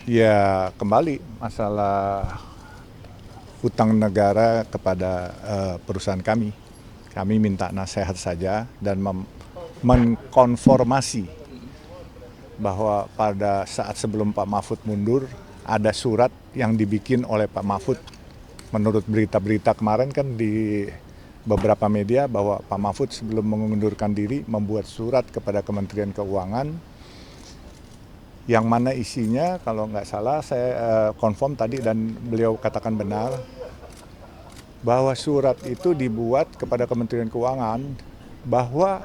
Ya kembali masalah hutang negara kepada perusahaan kami. Kami minta nasihat saja dan mengkonformasi bahwa pada saat sebelum Pak Mahfud mundur ada surat yang dibikin oleh Pak Mahfud. Menurut berita-berita kemarin kan di beberapa media bahwa Pak Mahfud sebelum mengundurkan diri membuat surat kepada Kementerian Keuangan yang mana isinya kalau nggak salah saya confirm tadi dan beliau katakan benar bahwa surat itu dibuat kepada Kementerian Keuangan bahwa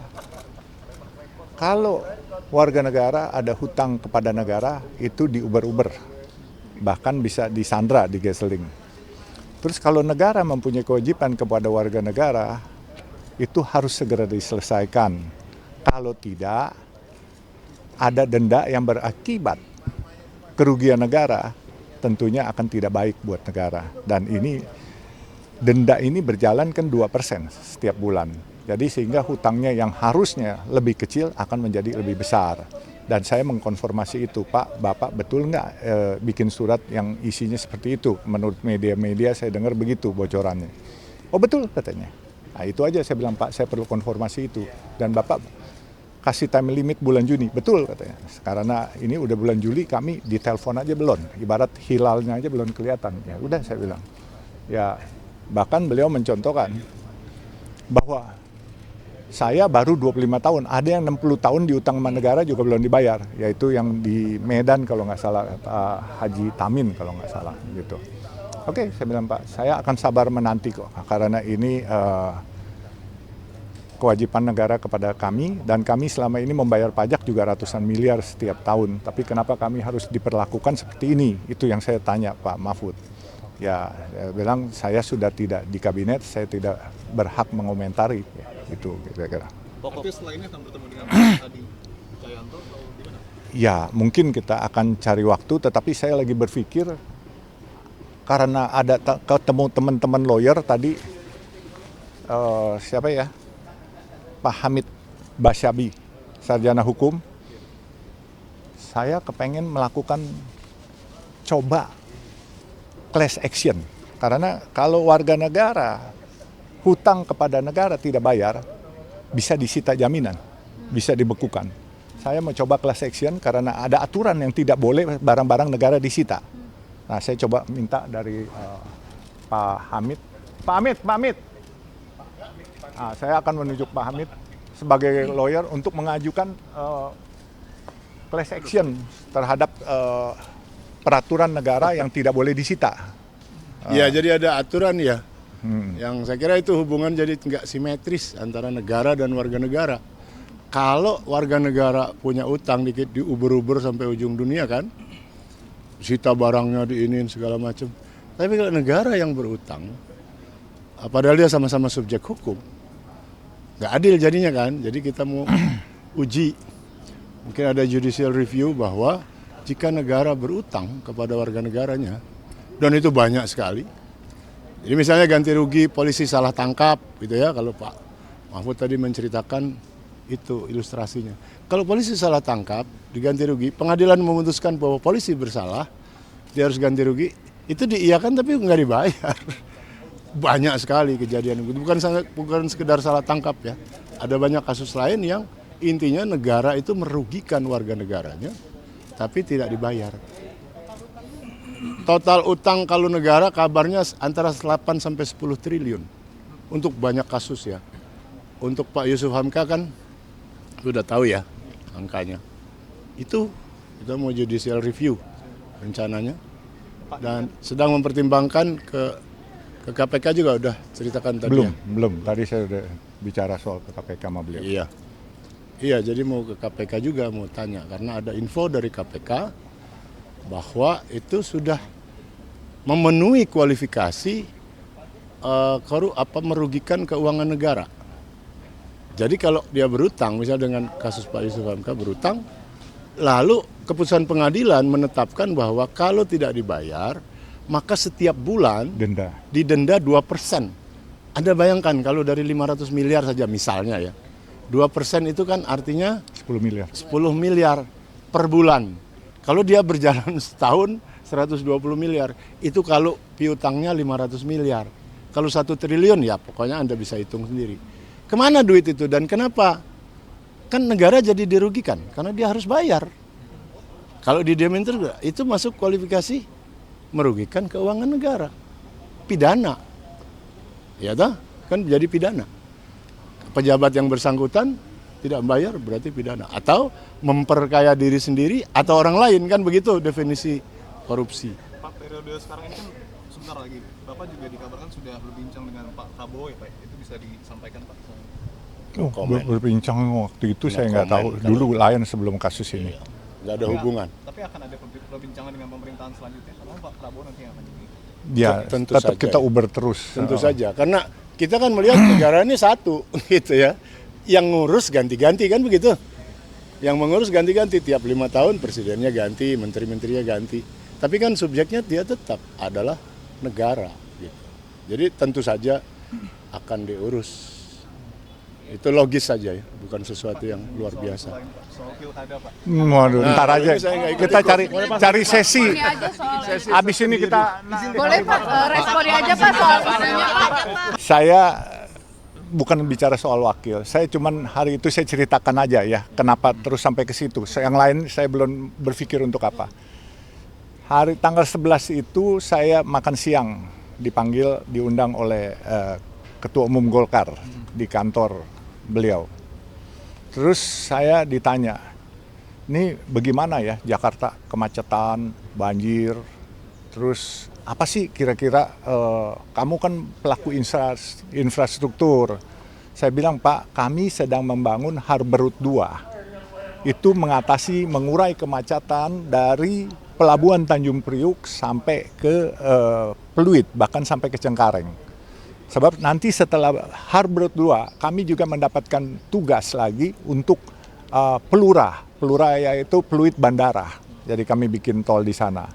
kalau warga negara ada hutang kepada negara itu diuber-uber, bahkan bisa disandra, digeseling. Terus kalau negara mempunyai kewajiban kepada warga negara itu harus segera diselesaikan. Kalau tidak, ada denda yang berakibat kerugian negara, tentunya akan tidak baik buat negara. Dan ini denda ini berjalan kan 2% setiap bulan. Jadi sehingga hutangnya yang harusnya lebih kecil akan menjadi lebih besar. Dan saya mengkonfirmasi itu, Pak, Bapak betul nggak bikin surat yang isinya seperti itu? Menurut media-media saya dengar begitu bocorannya. Oh betul katanya. Nah itu aja saya bilang, Pak, saya perlu konfirmasi itu. Dan Bapak kasih time limit bulan Juni, betul katanya. Karena ini udah bulan Juli, kami ditelepon aja belum, ibarat hilalnya aja belum kelihatan. Ya udah saya bilang. Ya bahkan beliau mencontohkan bahwa saya baru 25 tahun, ada yang 60 tahun diutang sama negara juga belum dibayar, yaitu yang di Medan kalau nggak salah, Haji Tamin kalau nggak salah gitu. Oke, saya bilang, Pak, saya akan sabar menanti kok, karena ini kewajiban negara kepada kami, dan kami selama ini membayar pajak juga ratusan miliar setiap tahun. Tapi kenapa kami harus diperlakukan seperti ini? Itu yang saya tanya Pak Mahfud. Ya, saya bilang saya sudah tidak di kabinet, saya tidak berhak mengomentari. Ya, itu kira-kira. Tapi setelah ini akan bertemu dengan Pak Hadi Cahyanto atau gimana? Ya, mungkin kita akan cari waktu, tetapi saya lagi berpikir karena ada ketemu teman-teman lawyer tadi, siapa ya? Pak Hamid Basyabi, sarjana hukum, saya kepengen melakukan coba class action. Karena kalau warga negara hutang kepada negara tidak bayar, bisa disita jaminan, bisa dibekukan. Saya mau coba class action karena ada aturan yang tidak boleh barang-barang negara disita. Nah, saya coba minta dari Pak Hamid. Pak Hamid. Nah, saya akan menunjuk Pak Hamid sebagai lawyer untuk mengajukan class action terhadap peraturan negara yang tidak boleh disita. Ya, jadi ada aturan ya. Yang saya kira itu hubungan jadi nggak simetris antara negara dan warga negara. Kalau warga negara punya utang dikit diuber-uber sampai ujung dunia kan, sita barangnya diinin segala macam. Tapi kalau negara yang berutang, padahal dia sama-sama subjek hukum, nggak adil jadinya kan. Jadi kita mau uji, mungkin ada judicial review bahwa jika negara berutang kepada warga negaranya, dan itu banyak sekali. Jadi misalnya ganti rugi polisi salah tangkap gitu ya, kalau Pak Mahfud tadi menceritakan itu ilustrasinya. Kalau polisi salah tangkap, diganti rugi, pengadilan memutuskan bahwa polisi bersalah, dia harus ganti rugi, itu diiyakan tapi nggak dibayar. Banyak sekali kejadian itu, bukan sekedar salah tangkap ya. Ada banyak kasus lain yang intinya negara itu merugikan warga negaranya, tapi tidak dibayar. Total utang kalau negara kabarnya antara 8 sampai 10 triliun untuk banyak kasus ya. Untuk Pak Yusuf Hamka kan sudah tahu ya angkanya. Itu kita mau judicial review rencananya dan sedang mempertimbangkan ke KPK juga udah ceritakan tadi. Belum. Tadi saya udah bicara soal ke KPK sama beliau. Iya, jadi mau ke KPK juga mau tanya karena ada info dari KPK bahwa itu sudah memenuhi kualifikasi merugikan keuangan negara. Jadi kalau dia berutang, misal dengan kasus Pak Yusuf Hamka berutang, lalu keputusan pengadilan menetapkan bahwa kalau tidak dibayar, maka setiap bulan didenda 2%. Anda bayangkan kalau dari 500 miliar saja misalnya ya, 2% itu kan artinya 10 miliar. 10 miliar per bulan. Kalau dia berjalan setahun 120 miliar, itu kalau piutangnya 500 miliar. Kalau 1 triliun ya pokoknya Anda bisa hitung sendiri. Kemana duit itu dan kenapa? Kan negara jadi dirugikan karena dia harus bayar. Kalau didiamin terus itu masuk kualifikasi merugikan keuangan negara. Pidana. Ya toh? Kan jadi pidana. Pejabat yang bersangkutan tidak membayar berarti pidana, atau memperkaya diri sendiri atau orang lain, kan begitu definisi korupsi. Pak, periode sekarang ini kan sebentar lagi Bapak juga dikabarkan sudah berbincang dengan Pak Prabowo ya Pak, itu bisa disampaikan Pak? Berbincang waktu itu saya nggak tahu, komen. dulu lain sebelum kasus ini. Nggak ada hubungan. Tapi akan ada perbincangan dengan pemerintahan selanjutnya, karena Pak Prabowo nanti yang akan jadi. Ya, Tentu tetap saja kita ya. uber terus. Tentu saja, karena kita kan melihat negara ini satu gitu ya. Yang ngurus ganti-ganti kan begitu. Yang mengurus ganti-ganti tiap 5 tahun presidennya ganti, menteri-menterinya ganti. Tapi kan subjeknya dia tetap adalah negara gitu. Jadi tentu saja akan diurus. Itu logis saja ya, bukan sesuatu yang luar biasa. Soal pilkada Pak. Waduh, ntar Nah, aja ini saya nggak ikut kita ikut. cari sesi. Ini aja soal Abis ini kita boleh Pak responnya aja Pak soal isunya Pak. saya bukan bicara soal wakil. Saya cuman hari itu saya ceritakan aja ya, kenapa terus sampai ke situ. Yang lain saya belum berpikir untuk apa. Hari tanggal 11 itu saya makan siang diundang oleh Ketua Umum Golkar di kantor beliau. Terus saya ditanya, ini bagaimana ya Jakarta, kemacetan, banjir, terus apa sih kira-kira kamu kan pelaku infrastruktur. Saya bilang, Pak, kami sedang membangun Harbor Route 2. Itu mengurai kemacetan dari Pelabuhan Tanjung Priuk sampai ke Pluit, bahkan sampai ke Cengkareng. Sebab nanti setelah Harbor Route 2, kami juga mendapatkan tugas lagi untuk Pelura yaitu Pluit Bandara. Jadi kami bikin tol di sana.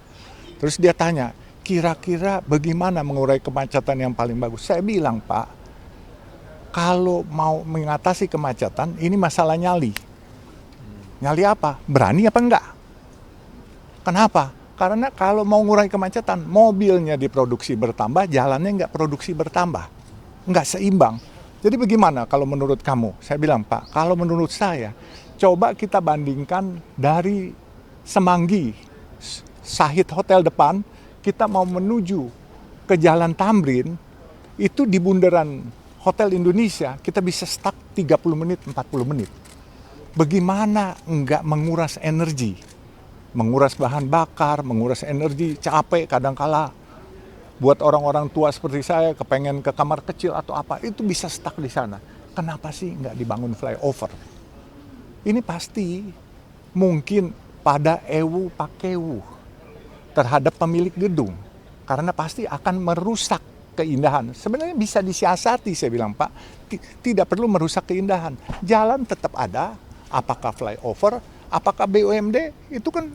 Terus dia tanya, kira-kira bagaimana mengurai kemacetan yang paling bagus? Saya bilang, Pak, kalau mau mengatasi kemacetan, ini masalah nyali. Nyali apa? Berani apa enggak? Kenapa? Karena kalau mau mengurai kemacetan, mobilnya diproduksi bertambah, jalannya enggak produksi bertambah. Enggak seimbang. Jadi bagaimana kalau menurut kamu? Saya bilang, Pak, kalau menurut saya, coba kita bandingkan dari Semanggi, Sahid Hotel depan, kita mau menuju ke Jalan Tamrin, itu di bundaran Hotel Indonesia, kita bisa stuck 30 menit, 40 menit. Bagaimana enggak menguras energi? Menguras bahan bakar, menguras energi, capek kadangkala. Buat orang-orang tua seperti saya, kepengen ke kamar kecil atau apa, itu bisa stuck di sana. Kenapa sih enggak dibangun flyover? Ini pasti mungkin pada ewu pakewu terhadap pemilik gedung, karena pasti akan merusak keindahan. Sebenarnya bisa disiasati, saya bilang, Pak, tidak perlu merusak keindahan. Jalan tetap ada, apakah flyover, apakah BUMD, itu kan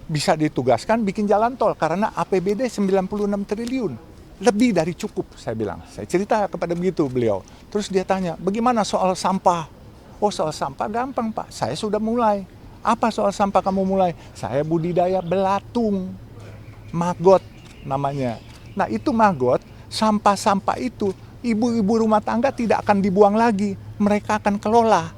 bisa ditugaskan bikin jalan tol, karena APBD 96 triliun. Lebih dari cukup, saya bilang. Saya cerita kepada begitu beliau. Terus dia tanya, bagaimana soal sampah? Oh, soal sampah gampang, Pak. Saya sudah mulai. Apa soal sampah kamu mulai? Saya budidaya belatung. Maggot namanya. Nah, itu maggot, sampah-sampah itu ibu-ibu rumah tangga tidak akan dibuang lagi. Mereka akan kelola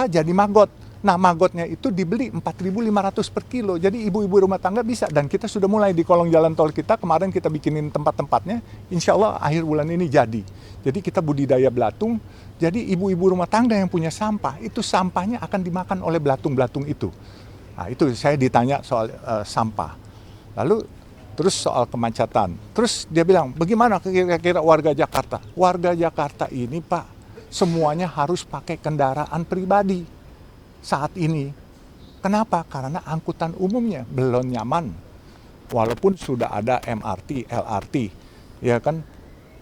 jadi maggot. Nah, maggotnya itu dibeli 4.500 per kilo. Jadi ibu-ibu rumah tangga bisa. Dan kita sudah mulai di kolong jalan tol kita. Kemarin kita bikinin tempat-tempatnya. Insya Allah akhir bulan ini jadi. Jadi kita budidaya belatung. Jadi ibu-ibu rumah tangga yang punya sampah, itu sampahnya akan dimakan oleh belatung-belatung itu. Nah, itu saya ditanya soal sampah. Lalu terus soal kemacetan. Terus dia bilang, bagaimana kira-kira warga Jakarta? Warga Jakarta ini, Pak, semuanya harus pakai kendaraan pribadi saat ini. Kenapa? Karena angkutan umumnya belum nyaman. Walaupun sudah ada MRT, LRT, ya kan,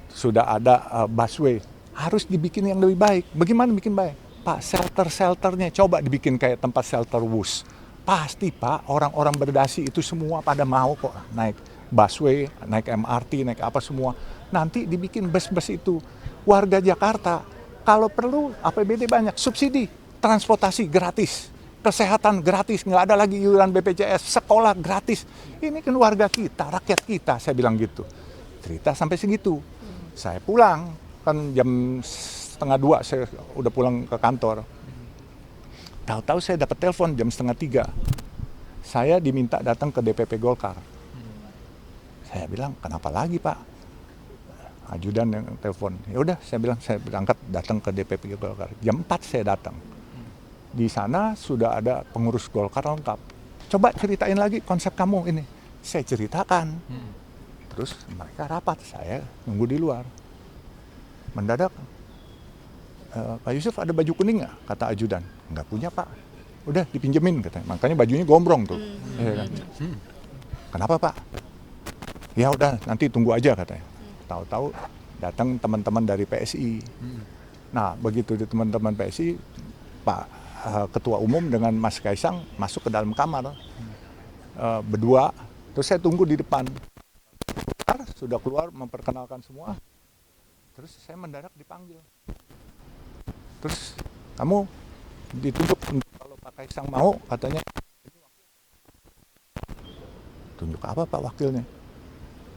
sudah ada busway. Harus dibikin yang lebih baik. Bagaimana bikin baik? Pak, shelter-shelternya coba dibikin kayak tempat shelter WUS. Pasti, Pak, orang-orang berdasi itu semua pada mau kok naik busway, naik MRT, naik apa semua. Nanti dibikin bus-bus itu. Warga Jakarta, kalau perlu APBD banyak, subsidi, transportasi gratis. kesehatan gratis, nggak ada lagi iuran BPJS, sekolah gratis. Ini kan warga kita, rakyat kita, saya bilang gitu. Cerita sampai segitu. Saya pulang, kan jam 1:30 saya udah pulang ke kantor. Tahu-tahu saya dapat telepon jam 2:30. Saya diminta datang ke DPP Golkar. Saya bilang, kenapa lagi Pak? Ajudan yang telepon. Ya udah, saya bilang saya berangkat datang ke DPP Golkar. Jam 4 saya datang. Di sana sudah ada pengurus Golkar lengkap. Coba ceritain lagi konsep kamu ini. Saya ceritakan. Terus mereka rapat, saya nunggu di luar. Mendadak, Pak Yusuf ada baju kuning nggak? Kata ajudan. Nggak punya Pak. Udah dipinjemin katanya. Makanya bajunya gombrong tuh. Ya kan? Kenapa Pak? Ya udah nanti tunggu aja katanya. Tahu-tahu datang teman-teman dari PSI. Nah begitu di teman-teman PSI, Pak Ketua Umum dengan Mas Kaisang masuk ke dalam kamar berdua. Terus saya tunggu di depan. Sudah keluar memperkenalkan semua. Terus saya mendadak dipanggil. Terus kamu ditunjuk kalau Pak Kaisang mau katanya. Tunjuk apa Pak wakilnya?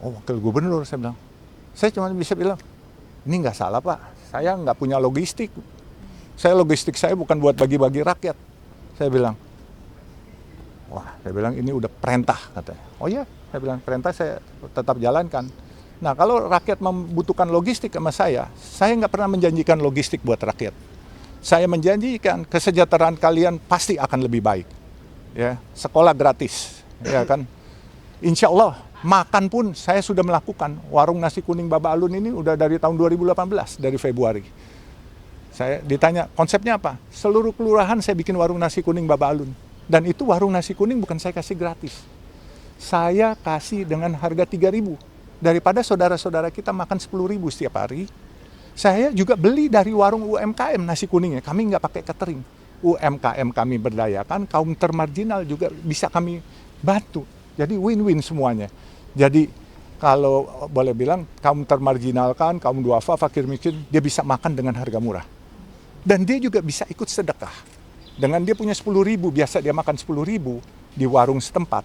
Oh wakil gubernur, saya bilang. Saya cuma bisa bilang, ini nggak salah Pak, saya nggak punya logistik. Logistik saya bukan buat bagi-bagi rakyat. Saya bilang, wah, saya bilang ini udah perintah katanya. Oh iya, saya bilang perintah saya tetap jalankan. Nah kalau rakyat membutuhkan logistik sama saya nggak pernah menjanjikan logistik buat rakyat. Saya menjanjikan kesejahteraan kalian pasti akan lebih baik. Ya, sekolah gratis, ya kan. Insya Allah. Makan pun saya sudah melakukan. Warung nasi kuning Baba Alun ini udah dari tahun 2018, dari Februari. Saya ditanya, konsepnya apa? Seluruh kelurahan saya bikin warung nasi kuning Baba Alun. Dan itu warung nasi kuning bukan saya kasih gratis. Saya kasih dengan harga 3.000. Daripada saudara-saudara kita makan 10.000 setiap hari, saya juga beli dari warung UMKM nasi kuningnya. Kami nggak pakai catering. UMKM kami berdayakan, kaum termarginal juga bisa kami bantu. Jadi win-win semuanya. Jadi kalau boleh bilang kaum termarginalkan, kaum duafa, fakir miskin, dia bisa makan dengan harga murah. Dan dia juga bisa ikut sedekah. Dengan dia punya 10.000, biasa dia makan 10.000 di warung setempat.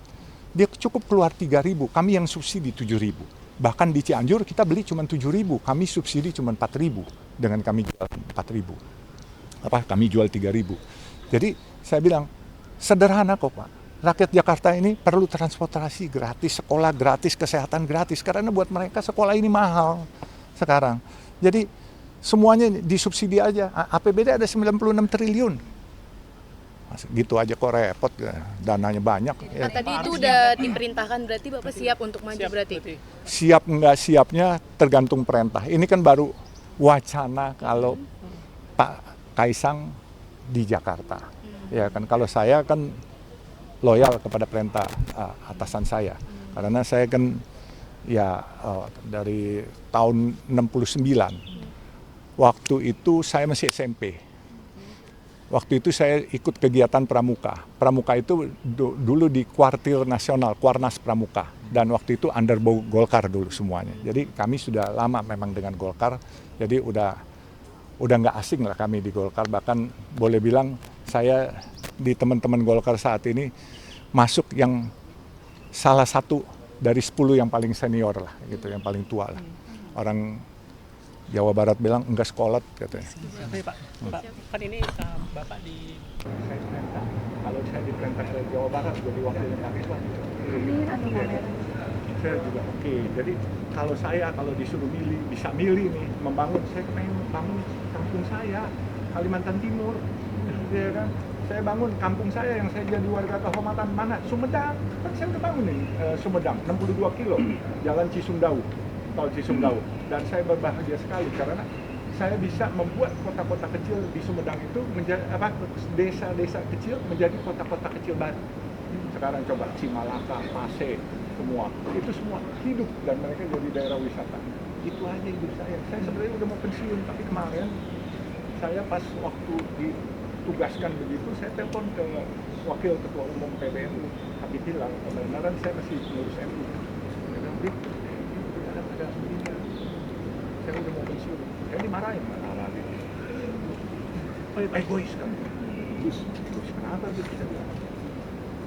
Dia cukup keluar 3.000, kami yang subsidi 7.000. Bahkan di Cianjur kita beli cuma 7.000, kami subsidi cuma 4.000 dengan kami jual 4.000. Kami jual 3.000. Jadi saya bilang, sederhana kok Pak. Rakyat Jakarta ini perlu transportasi gratis, sekolah gratis, kesehatan gratis. Karena buat mereka sekolah ini mahal sekarang. Jadi semuanya disubsidi aja. APBD ada 96 triliun. Gitu aja kok repot, dananya banyak. Nah, tadi itu udah diperintahkan, berarti Bapak siap untuk maju berarti? Siap nggak siapnya tergantung perintah. Ini kan baru wacana kalau Pak Kaisang di Jakarta. Ya kan kalau saya kan loyal kepada perintah atasan saya. Karena saya kan dari tahun 69. Waktu itu saya masih SMP. Waktu itu saya ikut kegiatan Pramuka. Pramuka itu dulu di Kuartir Nasional, Kuarnas Pramuka. Dan waktu itu under Golkar dulu semuanya. Jadi kami sudah lama memang dengan Golkar. Jadi udah nggak asing lah kami di Golkar. Bahkan boleh bilang saya di teman-teman Golkar saat ini masuk yang salah satu dari 10 yang paling senior lah, gitu, yang paling tua lah. Orang Jawa Barat bilang enggak sekolah katanya. Pak, kan ini Bapak di Kalau saya diperintah dari Jawa Barat jadi wakilnya Pak Ridwan. Saya juga oke. Jadi kalau disuruh bisa milih nih membangun, saya pengen bangun kampung saya, Kalimantan Timur. Ya kan? Saya bangun kampung saya yang saya jadi warga kehormatan mana? Sumedang. Kan saya udah bangun nih Sumedang 62 kilo Jalan Cisumdawu, tol Cisumdawu. Dan saya berbahagia sekali karena saya bisa membuat kota-kota kecil di Sumedang itu menjadi desa-desa kecil menjadi kota-kota kecil baru. Sekarang coba Cimalaka, Pasé, semua itu semua hidup dan mereka jadi daerah wisata. Itu aja hidup saya. Saya sebenarnya udah mau pensiun tapi kemarin saya pas waktu ditugaskan begitu saya telepon ke Wakil Ketua Umum PBNU Habib Hilal, kebenaran saya masih pengurus MU. Saya bilang, ada begini. Saya udah mau pensiun. Saya dimarahin malah egois kamu. Terus Apa itu kita bilang?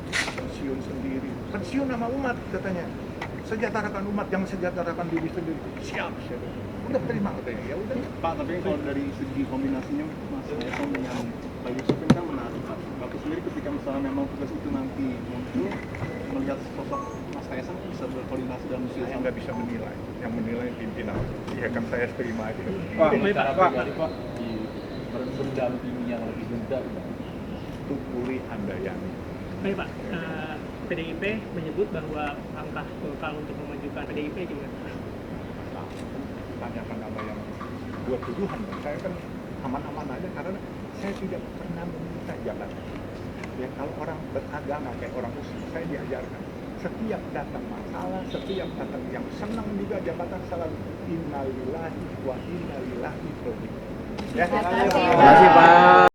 Pensiun sendiri, pensiun sama umat katanya. Sejahterakan umat, jangan sejahterakan diri sendiri. Siap. Udah terima katanya. Ya udah. Pak, tapi kalau dari segi kombinasinya Mas Kaisang dengan Pak Yusuf ini kan menarik Pak. Bapak sendiri ketika misalnya memang tugas itu nanti muncul, melihat sosok Mas Kaisang bisa berkoordinasi dalam Saya nggak bisa menilai. Yang menilai pimpinan. Ya kan saya terima aja. Pak, Pak, di berdampingi yang lebih muda Itu pulih Handayani. Baik Pak, PDIP menyebut bahwa langkah Golkar untuk memajukan PDIP gimana? Nah, tanyakan apa yang buat tuduhan. Saya kan aman-aman aja karena saya tidak pernah meminta jabatan. Ya kalau orang beragama kayak orang Muslim, saya diajarkan setiap datang masalah, setiap datang yang senang juga jabatan selalu innalillahi wa inna ilaihi raji'un. Ya, Terima kasih, Pak.